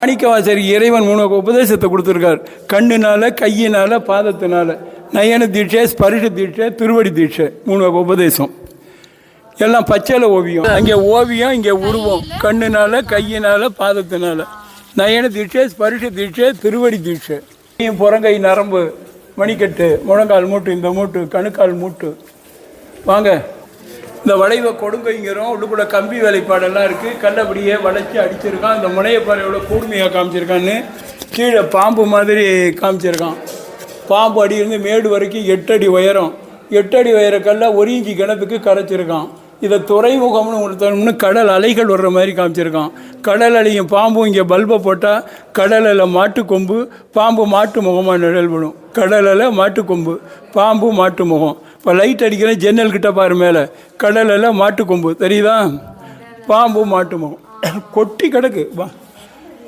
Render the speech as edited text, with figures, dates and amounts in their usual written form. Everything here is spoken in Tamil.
மாணிக்கவாசகர் இறைவன் 3 உபதேசத்தை கொடுத்துருக்கார். கண்ணுனால, கையினால, பாதத்தினால. நயன தீட்சை, ஸ்பரிஷ தீட்சை, திருவடி தீட்சை, 3 உபதேசம். எல்லாம் பச்சையில் ஓவியம். அங்கே ஓவியம், இங்கே உருவம். கண்ணுனால, கையினால, பாதத்தினால. நயன தீட்சை, ஸ்பரிஷ தீட்சை, திருவடி தீட்சை. புறங்கை நரம்பு, மணிக்கட்டு, முழங்கால் மூட்டு, இந்த மூட்டு, கணுக்கால் மூட்டு. வாங்க, இந்த வளைவை கொடுங்கைங்கிறோம். உள்ளுக்குள்ள கம்பி வேலைப்பாடெல்லாம் இருக்குது. கல்லபடியே வளைச்சி அடிச்சிருக்கான். இந்த முனையப்பாறை எவ்வளோ கூர்மையாக காமிச்சிருக்கான்னு கீழே பாம்பு மாதிரி காமிச்சிருக்கான். பாம்பு அடியிருந்து மேடு வரைக்கும் 8 அடி உயரம். 8 அடி உயர கல்லை 1 இன்ச்சு கிணத்துக்கு கரைச்சிருக்கான். இதை துறைமுகம்னு ஒருத்தவனு கடல் அலைகள் வர்ற மாதிரி காமிச்சிருக்கான். கடல் அலையும் பாம்பும் இங்கே பல்பை போட்டால் கடலில் மாட்டு கொம்பு, பாம்பு மாட்டு முகமாக நிழல்படும். கடலில் மாட்டு கொம்பு, பாம்பு மாட்டு முகம். இப்போ லைட் அடிக்கிறேன், ஜன்னல் கிட்ட பாரு மேலே. கடலில் மாட்டு கொம்பு தெரியுதா, பாம்பு மாட்டு முகம் கொட்டி கிடக்கு. வா